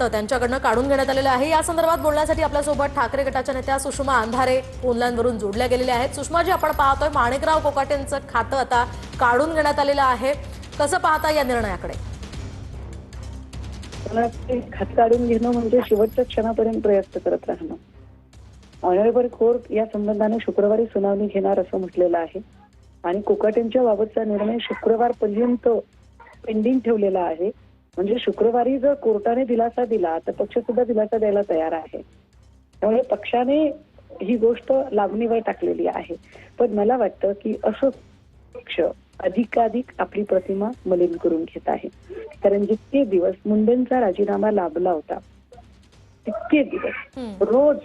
खातं त्यांच्याकडनं काढून घेण्यात आलेलं आहे। या संदर्भात बोलण्यासाठी आपल्यासोबत ठाकरे गटाच्या नेत्या सुषमा अंधारे फोनलाईनवरून जोडल्या गेलेल्या आहेत। सुषमाजी, आपण पाहतोय माणिकराव कोकाटेंचं खातं आता काढून घेण्यात आलेलं आहे, कसं पाहता या निर्णयाकडे? मला खातं काढून घेणं म्हणजे शेवटच्या क्षणापर्यंत प्रयत्न करत राहणं। ऑनरेबल कोर्ट या संबंधाने शुक्रवारी सुनावणी घेणार असं म्हटलेलं आहे आणि कोकाटेंच्या बाबतचा निर्णय शुक्रवारपर्यंत पेंडिंग ठेवलेला आहे। म्हणजे शुक्रवारी जर कोर्टाने दिलासा दिला तर पक्ष सुद्धा दिलासा द्यायला तयार आहे। त्यामुळे पक्षाने ही गोष्ट लांबणीवर टाकलेली आहे। पण मला वाटतं की असं पक्ष अधिकाधिक आपली प्रतिमा मलिन करून घेत आहे, कारण जितके दिवस मुंडेंचा राजीनामा लाभला होता तितके दिवस रोज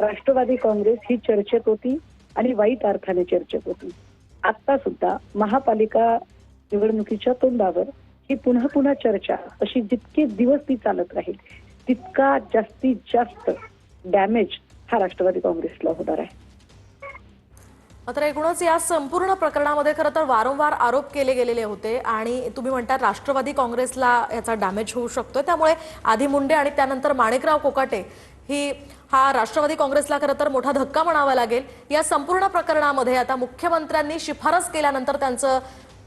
राष्ट्रवादी काँग्रेस ही चर्चेत होती आणि वाईट अर्थाने चर्चेत होती। आता सुद्धा महापालिका निवडणुकीच्या तोंडावर ही पुन्हा पुन्हा चर्चा अशी जितके दिवस ती चालत राहील तितका जास्तीत जास्त डॅमेज हा राष्ट्रवादी काँग्रेसला होणार आहे। मात्र एकूणच या संपूर्ण प्रकरणामध्ये खरं तर वारंवार आरोप केले गेलेले होते आणि तुम्ही म्हणतात राष्ट्रवादी काँग्रेसला याचा डॅमेज होऊ शकतो। त्यामुळे आधी मुंडे आणि त्यानंतर माणिकराव कोकाटे हा राष्ट्रवादी काँग्रेसला खरं तर मोठा धक्का म्हणावा लागेल। या संपूर्ण प्रकरणामध्ये आता मुख्यमंत्र्यांनी शिफारस केल्यानंतर त्यांचं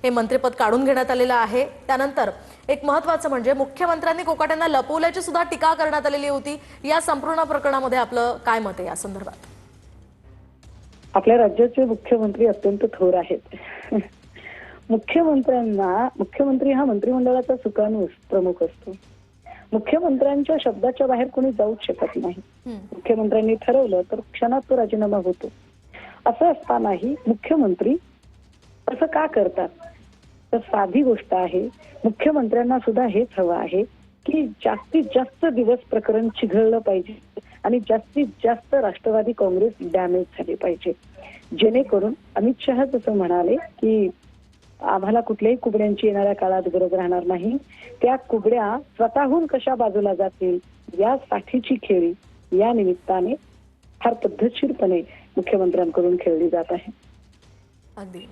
हे मंत्रिपद काढून घेण्यात आलेलं आहे। त्यानंतर एक महत्त्वाचं म्हणजे मुख्यमंत्र्यांनी कोकाटेंना लपवल्याची सुद्धा टीका करण्यात आलेली होती। या संपूर्ण प्रकरणामध्ये आपलं काय मत आहे या संदर्भात? आपल्या राज्याचे मुख्यमंत्री अत्यंत थोर आहेत। मुख्यमंत्री हा मंत्रिमंडळाचा सुकाणूस प्रमुख असतो। मुख्यमंत्र्यांच्या शब्दाच्या बाहेर कोणी जाऊच शकत नाही। मुख्यमंत्र्यांनी ठरवलं तर क्षणात तो राजीनामा होतो। असं असतानाही मुख्यमंत्री असं का करतात? तर साधी गोष्ट आहे, मुख्यमंत्र्यांना सुद्धा हेच हवं आहे की जास्तीत जास्त दिवस प्रकरण चिघळलं पाहिजे आणि जास्तीत जास्त राष्ट्रवादी काँग्रेस डॅमेज झाली पाहिजे, जेणेकरून अमित शहा जसं म्हणाले की आम्हाला कुठल्याही कुबड्यांची येणाऱ्या काळात गरज राहणार नाही, त्या कुबड्या स्वतःहून कशा बाजूला जातील यासाठीची खेळी या निमित्ताने फार पद्धतशीरपणे मुख्यमंत्र्यांकडून खेळली जात आहे। अगदी